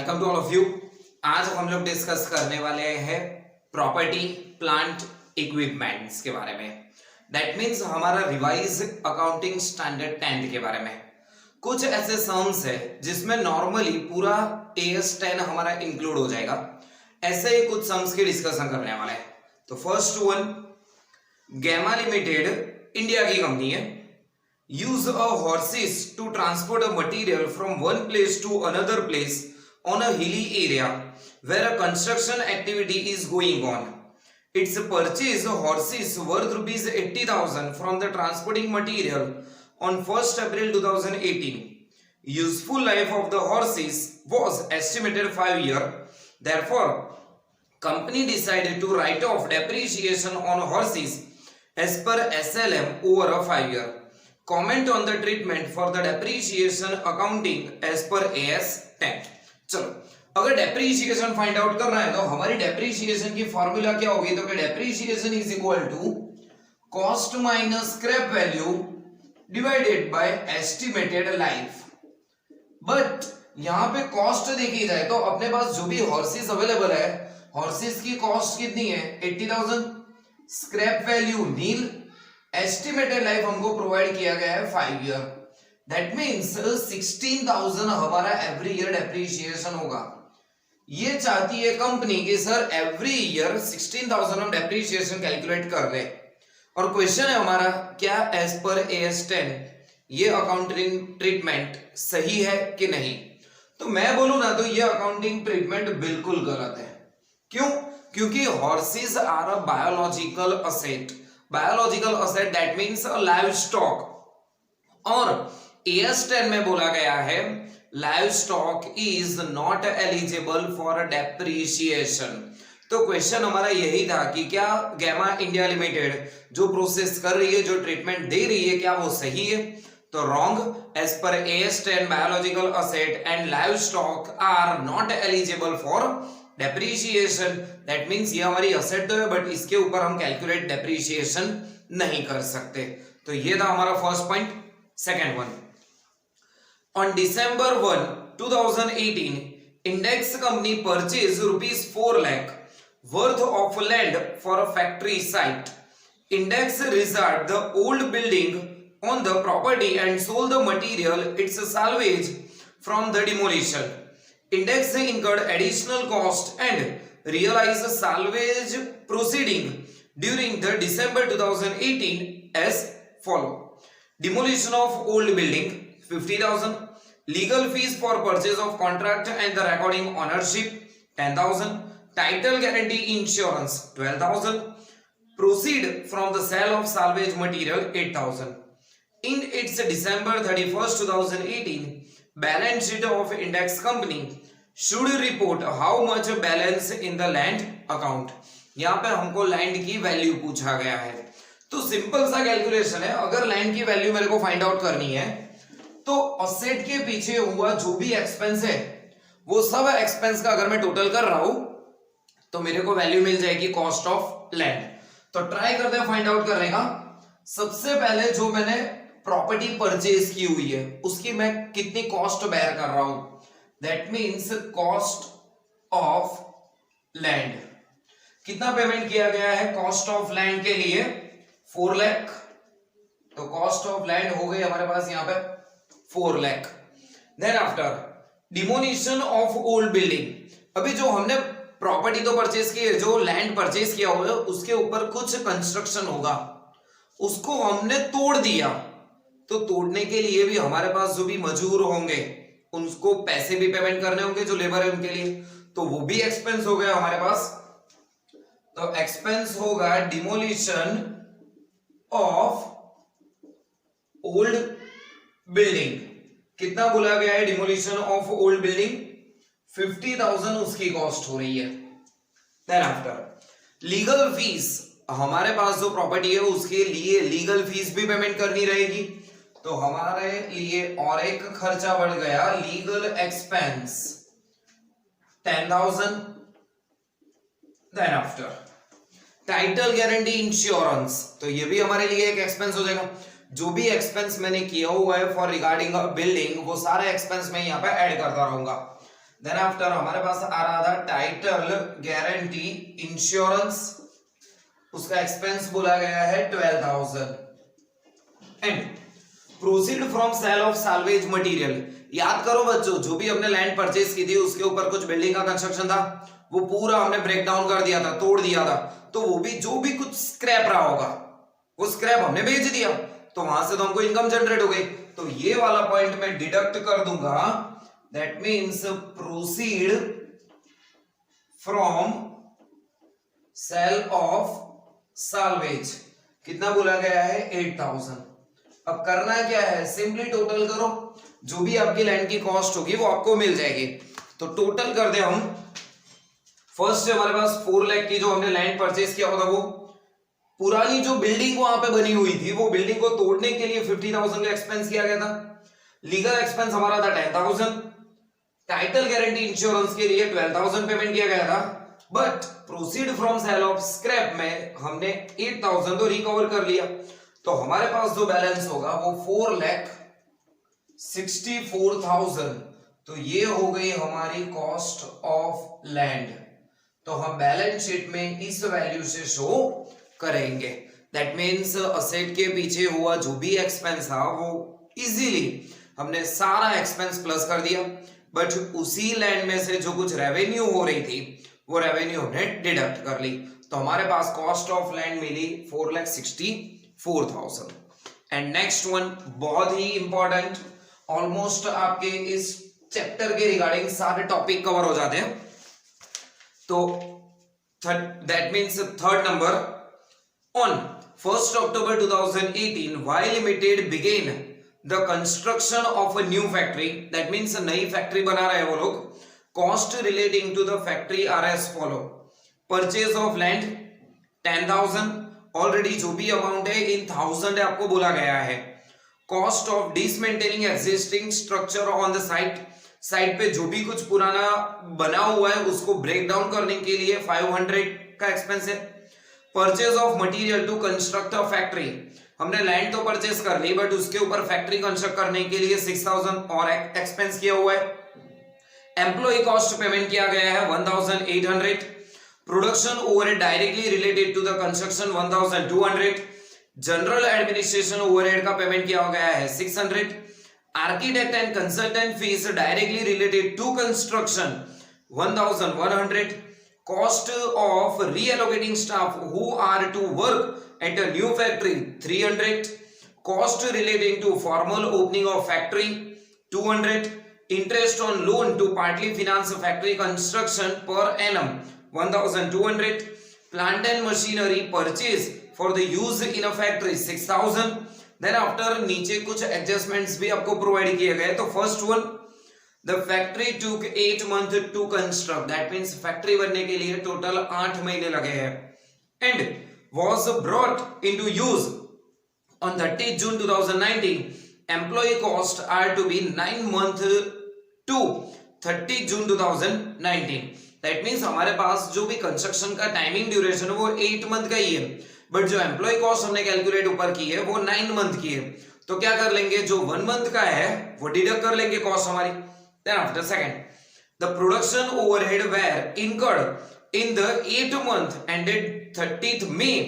Welcome to all of you. आज हम लोग डिस्कस करने वाले हैं प्रॉपर्टी प्लांट इक्विपमेंट्स के बारे में। दैट मीन्स हमारा रिवाइज अकाउंटिंग स्टैंडर्ड 10 के बारे में। कुछ ऐसे सम्स है जिसमें नॉर्मली पूरा AS10 हमारा इंक्लूड हो जाएगा। ऐसे ही कुछ सम्स की डिस्कशन करने वाले हैं। तो first one, Gamma Limited India की कंपनी है, use a horses to transport a material from one place to another place on a hilly area where a construction activity is going on. Its purchase horses worth rupees 80,000 from the transporting material on 1st April 2018. Useful life of the horses was estimated 5 years. Therefore, company decided to write off depreciation on horses as per SLM over a 5 year. Comment on the treatment for the depreciation accounting as per AS10. चलो, अगर depreciation find out करना है तो हमारी depreciation की formula क्या होगी? तो depreciation is equal to cost minus scrap value divided by estimated life. But यहां पे कॉस्ट देखी जाए तो अपने पास जो भी हॉर्सेस अवेलेबल है, हॉर्सेस की कॉस्ट कितनी है? 80,000। स्क्रैप वैल्यू नील, एस्टिमेटेड लाइफ हमको प्रोवाइड किया गया है 5 ईयर। दैट मींस 16,000 हमारा एवरी ईयर डेप्रीशिएशन होगा। ये चाहती है कंपनी कि सर एवरी ईयर 16,000 हम डेप्रीशिएशन कैलकुलेट कर ले। और क्वेश्चन है हमारा, क्या एज पर AS10 ये अकाउंटिंग ट्रीटमेंट सही है कि नहीं? तो मैं बोलूं ना तो ये अकाउंटिंग ट्रीटमेंट बिल्कुल गलत है। क्यों? क्योंकि horses are a biological asset. Biological asset that means live stock. और AS10 में बोला गया है live stock is not eligible for depreciation. तो क्वेश्चन हमारा यही था कि क्या गैमा इंडिया लिमिटेड जो प्रोसेस कर रही है, जो ट्रीटमेंट दे रही है, क्या वो सही है? तो wrong. As per AS10 biological asset and live stock are not eligible for depreciation. That means ये हमारी असेट तो है बट इसके ऊपर हम कैलकुलेट डेप्रीशिएशन नहीं कर सकते। तो ये था हमारा first point. Second one, on December 1, 2018 index company purchase ₹4 lakh worth of land for a factory site. Index reserved the old building on the property and sold the material its salvage from the demolition. Index incurred additional cost and realized salvage proceeding during the December 2018 as follow: demolition of old building 50,000, legal fees for purchase of contract and the recording ownership 10,000, title guarantee insurance 12,000, proceed from the sale of salvage material 8,000. In its December 31st 2018 balance sheet of index company should report how much balance in the land account. यहाँ पे हमको land की value पूछा गया है। तो simple सा calculation है। अगर लैंड की वैल्यू मेरे को फाइंड आउट करनी है तो असेट के पीछे हुआ जो भी एक्सपेंस है वो सब एक्सपेंस का अगर मैं टोटल कर रहा हूं तो मेरे को वैल्यू मिल जाएगी कॉस्ट ऑफ लैंड। तो ट्राई करते हैं फाइंड आउट करने का। सबसे पहले जो मैंने प्रॉपर्टी परचेज की हुई है उसकी मैं कितनी कॉस्ट बेयर कर रहा हूं? That means cost of land. कितना पेमेंट किया गया है कॉस्ट ऑफ लैंड के लिए? 4 लाख। तो कॉस्ट ऑफ लैंड हो गई हमारे पास यहां पे 4 lakh. Then after demolition of old building. अभी जो हमने प्रॉपर्टी तो परचेज की है, जो लैंड परचेज किया हुआ है उसके ऊपर कुछ कंस्ट्रक्शन होगा, उसको हमने तोड़ दिया। तो तोड़ने के लिए भी हमारे पास जो भी मजदूर होंगे उनको पैसे भी पेमेंट करने होंगे, जो लेबर है उनके लिए, तो वो भी एक्सपेंस हो गया हमारे पास। तो एक्सपेंस होगा डिमोलिशन ऑफ ओल्ड बिल्डिंग। कितना बोला गया है डिमोलिशन ऑफ ओल्ड बिल्डिंग? 50,000 उसकी कॉस्ट हो रही है। देन आफ्टर लीगल फीस, हमारे पास जो प्रॉपर्टी है उसके लिए लीगल फीस भी पेमेंट करनी रहेगी। तो हमारे लिए और एक खर्चा बढ़ गया, legal expense 10,000। Then after title guarantee insurance, तो ये भी हमारे लिए एक एक्सपेंस हो जाएगा। जो भी एक्सपेंस मैंने किया हुआ है फॉर रिगार्डिंग अ बिल्डिंग वो सारे एक्सपेंस मैं यहाँ पे ऐड करता रहूंगा। देन आफ्टर हमारे पास आ रहा था टाइटल गारंटी इंश्योरेंस, उसका एक्सपेंस बोला गया है 12,000। And proceed from sale of salvage material, याद करो बच्चों, जो भी हमने लैंड परचेज की थी उसके ऊपर कुछ बिल्डिंग का कंस्ट्रक्शन था, वो पूरा हमने ब्रेक डाउन कर दिया था, तोड़ दिया था, तो वो भी जो भी कुछ स्क्रैप रहा होगा वो स्क्रैप हमने बेच दिया, तो वहां से तो हमको इनकम जनरेट हो गई। तो ये वाला पॉइंट मैं डिडक्ट कर दूंगा, that means proceed from sale of salvage, कितना बोला गया है 8,000। अब करना क्या है, सिंपली टोटल करो, जो भी आपकी लैंड की कॉस्ट होगी वो आपको मिल जाएगी। तो टोटल कर दे हम, फर्स्ट हमारे पास 4 लाख की जो हमने लैंड परचेज किया होगा, वो पुरानी जो बिल्डिंग वहां पे बनी हुई थी वो बिल्डिंग को तोड़ने के लिए 50,000 का एक्सपेंस किया गया था, लीगल एक्सपेंस हमारा था 10,000, टाइटल गारंटी इंश्योरेंस के लिए 12,000 पेमेंट किया गया था, but proceed from sale of scrap में हमने 8,000 तो रिकवर कर लिया। तो हमारे पास जो बैलेंस होगा वो 4,64,000, तो ये हो गई हमारी कॉस्ट ऑफ लैंड। तो हम बैलेंस शीट में इस वैल्यू से शो करेंगे। दैट मीन्स असेट के पीछे हुआ जो भी एक्सपेंस था वो इजीली हमने सारा एक्सपेंस प्लस कर दिया, बट उसी लैंड में से जो कुछ रेवेन्यू हो रही थी वो रेवेन्यू हमने डिडक्ट कर ली। तो हमारे पास कॉस्ट ऑफ लैंड मिली 4,64,000। एंड नेक्स्ट वन बहुत ही इंपॉर्टेंट, ऑलमोस्ट आपके इस चैप्टर के रिगार्डिंग सारे टॉपिक कवर हो जाते हैं। तो that means third number, on 1st October 2018 Y Limited began the construction of a new factory, that means नई फैक्ट्री बना रहे हैं वो लोग। Cost relating to the factory are as follow, purchase of land 10,000, already जो भी amount है इन 1000 आपको बोला गया है। Cost of dismantling existing structure on the site, site पे जो भी कुछ पुराना बना हुआ है उसको ब्रेक डाउन करने के लिए 500 का एक्सपेंस है। Purchase of material to construct a factory, हमने लैंड तो परचेज कर ली बट उसके ऊपर फैक्ट्री कंस्ट्रक्ट करने के लिए 6,000 और एक्सपेंस किया हुआ है। एम्प्लॉय कॉस्ट पेमेंट किया गया है 1,800, production overhead directly related to the construction 1,200, general administration overhead का पेमेंट किया गया है 600, architect and consultant fees directly related to construction 1,100, cost of reallocating staff who are to work at a new factory 300, cost relating to formal opening of factory 200, interest on loan to partly finance factory construction per annum 1,200, plant and machinery purchase for the use in a factory 6,000। Then after नीचे कुछ adjustments भी आपको provide किए गए। तो first one, the factory took 8 months to construct, that means factory बनने के लिए टोटल 8 महीने लगे हैं, and was brought into use on 30 June 2019। Employ cost are to be 9 months to 30 June 2019। That means हमारे पास जो भी कंस्ट्रक्शन का टाइमिंग ड्यूरेशन है वो 8 month का ही है, बट जो एम्प्लॉय कॉस्ट हमने कैलकुलेट ऊपर की है वो 9 month की है। तो क्या कर लेंगे, जो 1 month का है वो डिडक्ट कर लेंगे कॉस्ट हमारी। Then after second, the production overhead were incurred in the 8 month ended 30th May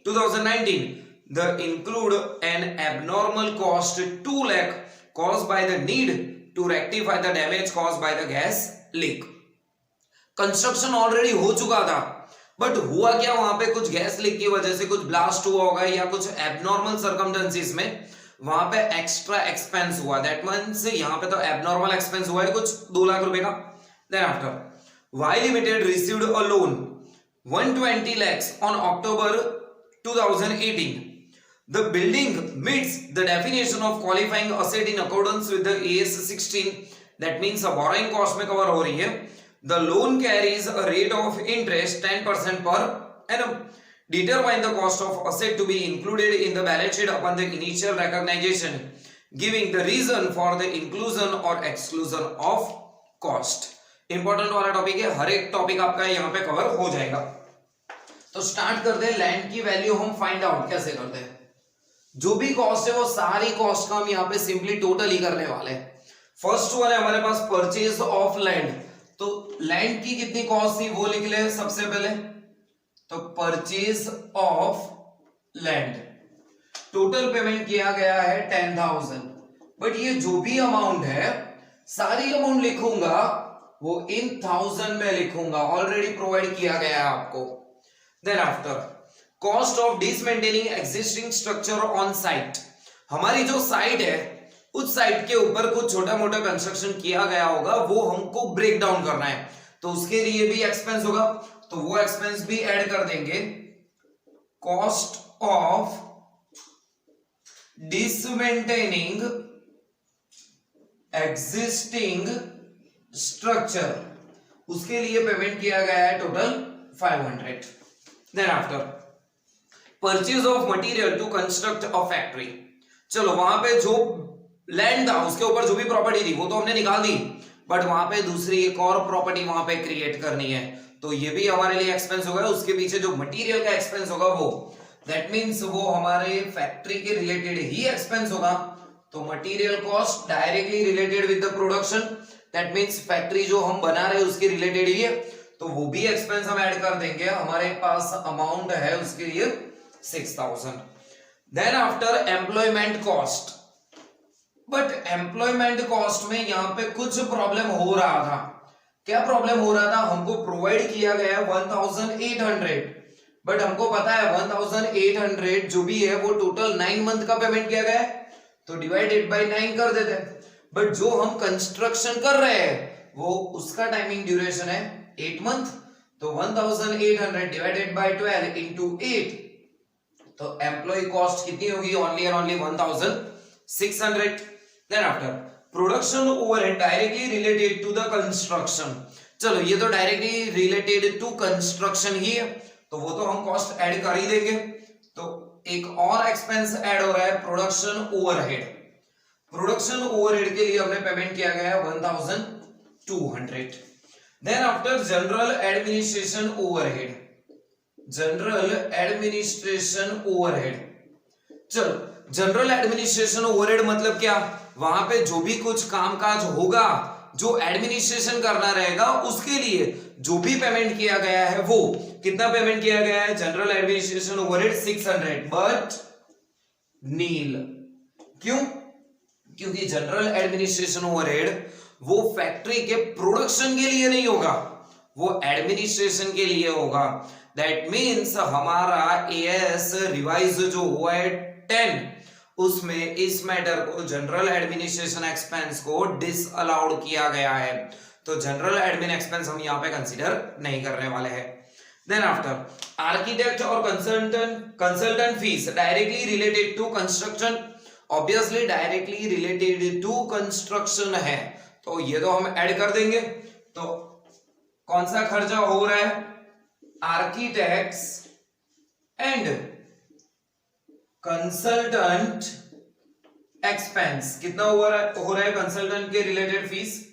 2019. The include an abnormal cost 2 lakh caused by the need to rectify the damage caused by the gas leak. Construction already हो चुका था, but हुआ क्या, वहां पे कुछ gas leak की वजह से कुछ ब्लास्ट हुआ होगा या कुछ एबनॉर्मल सर्कमस्टेंसेस में वहां पे एक्स्ट्रा एक्सपेंस हुआ। दैट मींस यहां पे तो एबनॉर्मल एक्सपेंस हुआ है कुछ 2 लाख रुपए का। Then after Y limited received a loan 120 lakhs on October 2018. The building meets the definition of qualifying asset in accordance with the AS 16. That means a borrowing cost में cover हो रही है। The loan carries a rate of interest 10% per annum. Determine the cost of asset to be included in the balance sheet upon the initial recognition, giving the reason for the inclusion or exclusion of cost. Important वाला topic है, हर एक topic आपका यहाँ पे cover हो जाएगा। तो start करते हैं, लैंड की वैल्यू हम फाइंड आउट कैसे करते हैं। जो भी कॉस्ट है वो सारी कॉस्ट का हम यहाँ पे सिंपली टोटल ही करने वाले हैं। फर्स्ट वाला हमारे पास परचेज ऑफ लैंड तो लैंड की कितनी कॉस्ट थी वो लिख ले सबसे पहले। तो purchase of land, total payment किया गया है 10,000, बट ये जो भी अमाउंट है सारी अमाउंट लिखूंगा वो इन 1000 में लिखूंगा, ऑलरेडी प्रोवाइड किया गया है आपको। Then after cost of dismantling existing structure on site, हमारी जो साइट है उस साइट के ऊपर कुछ छोटा मोटा कंस्ट्रक्शन किया गया होगा, वो हमको ब्रेक डाउन करना है, तो उसके लिए भी एक्सपेंस होगा, तो वो एक्सपेंस भी ऐड कर देंगे। Cost of dismantling existing structure, उसके लिए पेमेंट किया गया है total 500। Then after purchase of material to construct a factory, चलो वहां पे जो लैंड था उसके ऊपर जो भी प्रॉपर्टी थी वो तो हमने निकाल दी, बट वहां पे दूसरी एक और प्रॉपर्टी वहां पे क्रिएट करनी है, तो ये भी हमारे लिए एक्सपेंस होगा। उसके पीछे जो मटेरियल का एक्सपेंस होगा वो, दैट मींस वो हमारे फैक्ट्री के रिलेटेड ही एक्सपेंस होगा। तो material cost directly related with the production, that means factory जो हम बना रहे हैं उसके रिलेटेड ही है, तो वो भी एक्सपेंस हम ऐड कर देंगे। हमारे पास अमाउंट है उसके लिए 6000। Then after employment cost, but employment cost में यहां पे कुछ प्रॉब्लम हो रहा था। क्या प्रॉब्लम हो रहा था? हमको प्रोवाइड किया गया 1800, बट हमको पता है 1800 जो भी है वो टोटल 9 मंथ का पेमेंट किया गया है, तो डिवाइडेड बाय 9 कर देते हैं। बट जो हम कंस्ट्रक्शन कर रहे हैं वो उसका टाइमिंग ड्यूरेशन है 8 मंथ, तो 1800 डिवाइडेड बाय 12 इंटू 8, तो एम्प्लॉय कॉस्ट कितनी होगी? Only and only 1600। Then after production overhead directly related to the construction, चलो ये तो डायरेक्टली रिलेटेड टू कंस्ट्रक्शन ही है, तो वो तो हम कॉस्ट ऐड कर ही देंगे। तो एक और एक्सपेंस ऐड हो रहा है प्रोडक्शन ओवरहेड। प्रोडक्शन ओवरहेड के लिए हमने पेमेंट किया गया है 1200। Then after general administration overhead, general administration overhead, चलो जनरल एडमिनिस्ट्रेशन ओवरहेड मतलब क्या? वहां पे जो भी कुछ कामकाज होगा, जो एडमिनिस्ट्रेशन करना रहेगा, उसके लिए जो भी पेमेंट किया गया है वो कितना पेमेंट किया गया है? जनरल एडमिनिस्ट्रेशन ओवरहेड 600, बट नील। क्यों? क्योंकि जनरल एडमिनिस्ट्रेशन ओवरहेड वो फैक्ट्री के प्रोडक्शन के लिए नहीं होगा, वो एडमिनिस्ट्रेशन के लिए होगा। दैट मीन्स हमारा एएस रिवाइज जो हुआ है 10, उसमें इस मैटर को जनरल एडमिनिस्ट्रेशन एक्सपेंस को डिसअलाउड किया गया है, तो जनरल एडमिन एक्सपेंस हम यहां पे कंसीडर नहीं करने वाले हैं। देन आफ्टर आर्किटेक्ट और consultant fees directly related to construction, obviously directly related to construction है, तो ये तो हम ऐड कर देंगे। तो कौन सा खर्चा हो रहा है? आर्किटेक्ट्स एंड कंसल्टेंट एक्सपेंस, कितना हो रहा है कंसल्टेंट के related fees?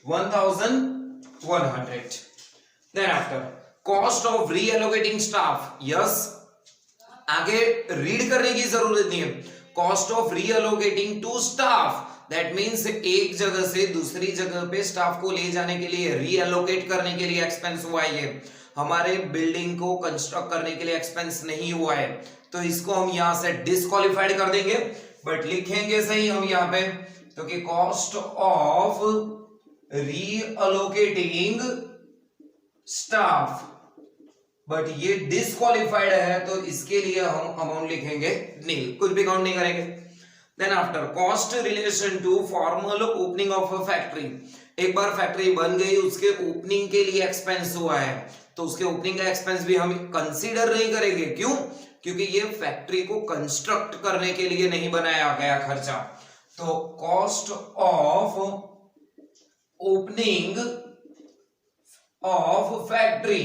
1100। Then after cost of reallocating staff, yes आगे रीड करने की जरूरत नहीं है। Cost of reallocating to staff, that means एक जगह से दूसरी जगह पे स्टाफ को ले जाने के लिए, रीएलोकेट करने के लिए एक्सपेंस हुआ है। ये हमारे बिल्डिंग को कंस्ट्रक्ट करने के लिए एक्सपेंस नहीं हुआ है, तो इसको हम यहां से डिस्क्वालिफाइड कर देंगे, बट लिखेंगे सही हम यहां पे, तो कि कॉस्ट ऑफ रीअलोकेटिंग स्टाफ, बट ये डिस्क्वालिफाइड है, तो इसके लिए हम अमाउंट लिखेंगे नील, कुछ भी काउंट नहीं करेंगे। Then after cost relation to formal opening of a factory, एक बार फैक्ट्री बन गई उसके ओपनिंग के लिए एक्सपेंस हुआ है, तो उसके ओपनिंग का एक्सपेंस भी हम कंसीडर नहीं करेंगे। क्यों? क्योंकि ये फैक्ट्री को कंस्ट्रक्ट करने के लिए नहीं बनाया गया खर्चा। तो cost of opening of factory,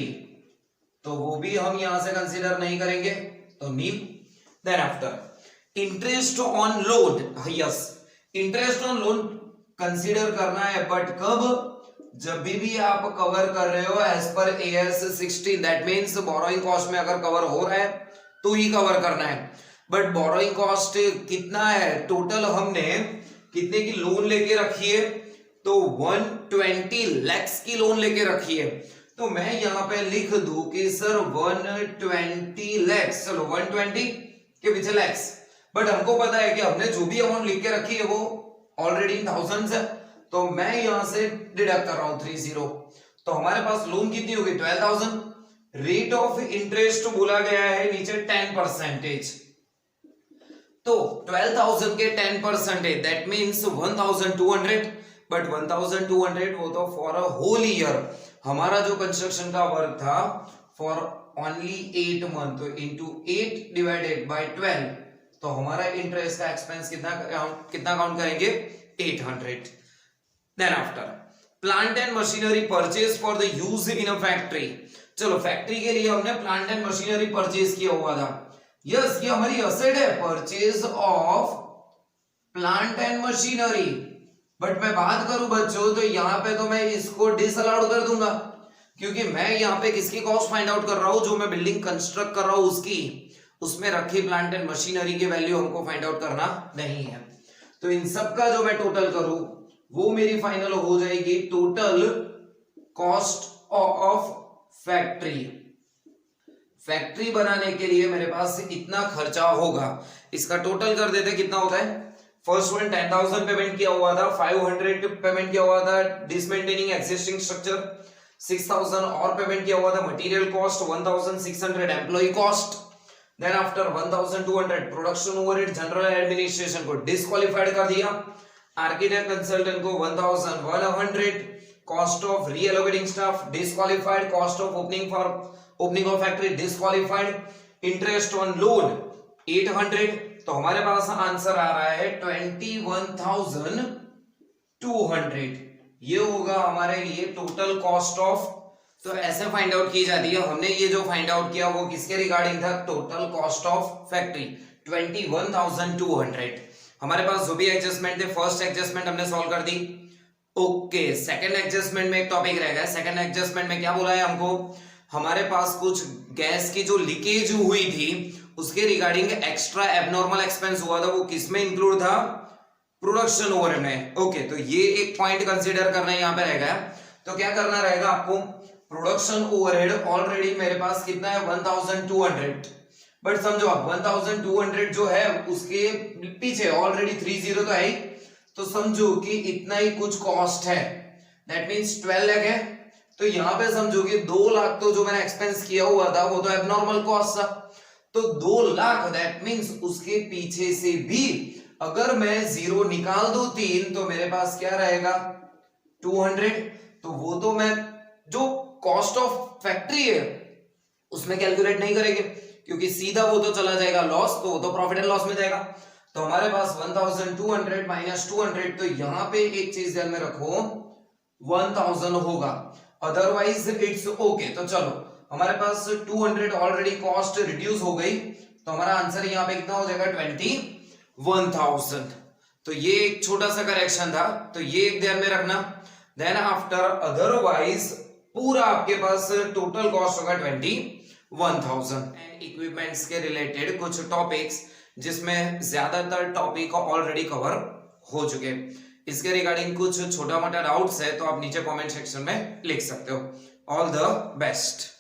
तो वो भी हम यहां से कंसीडर नहीं करेंगे, तो nil. Then after interest on loan, yes interest on loan consider करना है, बट कब? जब भी आप कवर कर रहे हो as per AS 16, that means borrowing cost में अगर कवर हो रहा है तो ही कवर करना है। बट बोरोइंग कॉस्ट कितना है? टोटल हमने कितने की लोन लेके रखी है? तो 120 lakhs की लोन लेके रखी है, तो मैं यहां पे लिख दूं कि सर 120 lakhs, चलो 120 के पीछे लैक्स, बट हमको पता है कि हमने जो भी अमाउंट लिख के रखी है वो ऑलरेडी इन थाउजेंड्स है, तो मैं यहां से डिडक्ट कर रहा हूं 30, तो हमारे पास लोन कितनी होगी 12,000, रेट ऑफ इंटरेस्ट बोला गया है नीचे 10%, तो 12,000 के 10% दैट मींस 1,200, बट 1,200 वो तो फॉर अ होल ईयर, हमारा जो कंस्ट्रक्शन का वर्क था फॉर ओनली 8 मंथ, तो इंटू 8 डिवाइडेड बाय 12, तो हमारा इंटरेस्ट का एक्सपेंस कितना काउंट करेंगे 800। Then after plant and machinery purchase for the use in a factory, चलो फैक्ट्री के लिए हमने प्लांट एंड मशीनरी परचेज किया हुआ था, यस ये हमारी असेट है, purchase of plant and machinery, but मैं बात करूं बच्चों तो यहां पे तो मैं इसको डिसअलाउड कर दूंगा, क्योंकि मैं यहां पे किसकी कॉस्ट फाइंड आउट कर रहा हूं, जो मैं बिल्डिंग कंस्ट्रक्ट कर रहा हूं उसकी, उसमें रखी प्लांट एंड मशीनरी की वैल्यू हमको फाइंड आउट करना नहीं है, तो इन सब का जो मैं टोटल करूं वो मेरी फाइनल हो जाएगी total cost of factory. Factory बनाने के लिए मेरे पास इतना खर्चा होगा, इसका टोटल कर देते कितना होता है, फर्स्ट वन 10,000 पेमेंट किया हुआ था, 500 पेमेंट किया हुआ था डिसमेंटेनिंग एक्सिस्टिंग स्ट्रक्चर, 6,000 और पेमेंट किया हुआ था material cost, 1,600 employ cost, then after 1,200 production overhead general administration को डिस्क्वालिफाइड कर दिया, आर्किटेक्ट कंसल्टेंट को 1,100 cost of reallocating staff disqualified, cost of opening of factory disqualified, interest on loan 800, तो हमारे पास आंसर आ रहा है 21,200, ये होगा हमारे लिए टोटल कॉस्ट ऑफ, तो ऐसे फाइंड आउट की जाती है, हमने ये जो फाइंड आउट किया वो किसके रिगार्डिंग था, टोटल कॉस्ट ऑफ फैक्ट्री 21,200। हमारे पास जो भी एडजस्टमेंट थे, फर्स्ट एडजस्टमेंट हमने सॉल्व कर दी, ओके सेकंड एडजस्टमेंट में एक टॉपिक रह गया, सेकंड एडजस्टमेंट में क्या बोला है हमको, हमारे पास कुछ गैस की जो लीकेज हुई थी उसके रिगार्डिंग एक्स्ट्रा एबनॉर्मल एक्सपेंस हुआ था, वो किसमें इंक्लूड था, प्रोडक्शन ओवरहेड में, ओके तो ये एक पॉइंट कंसीडर करना यहाँ पे रहेगा, तो क्या करना रहेगा आपको, प्रोडक्शन ओवरहेड ऑलरेडी मेरे पास कितना है 1,200, बट समझो आप 1,200 जो है उसके पीछे ऑलरेडी 30 तो है ही, तो समझो कि इतना ही कुछ कॉस्ट है, दैट मींस 12 लाख है, तो यहां पे समझो कि 2 लाख तो जो मैंने एक्सपेंस किया हुआ था वो तो एबनॉर्मल कॉस्ट था, तो 2 लाख दैट मींस उसके पीछे से भी अगर मैं जीरो निकाल दूं 3, तो मेरे पास क्या रहेगा 200, तो वो तो मैं जो कॉस्ट ऑफ फैक्ट्री है उसमें कैलकुलेट नहीं करेंगे, क्योंकि सीधा वो तो चला जाएगा लॉस, तो वो तो प्रॉफिट एंड लॉस में जाएगा, तो हमारे पास 1,200 माइनस 200, तो यहां पे एक चीज ध्यान में रखो 1,000 होगा, अदरवाइज इट्स ओके, तो चलो हमारे पास 200 ऑलरेडी कॉस्ट रिड्यूस हो गई, तो हमारा आंसर यहाँ पे कितना हो जाएगा 21,000, तो ये एक छोटा सा करेक्शन था, तो ये एक ध्यान में रखना, देन आफ्टर अदरवाइज पूरा आपके पास टोटल कॉस्ट होगा 21,000। एंड इक्विपमेंट्स के रिलेटेड कुछ टॉपिक्स जिसमें ज्यादातर टॉपिक ऑलरेडी कवर हो चुके हैं, इसके रिगार्डिंग कुछ छोटा मोटा डाउट्स है तो आप नीचे कमेंट सेक्शन में लिख सकते हो। All the best.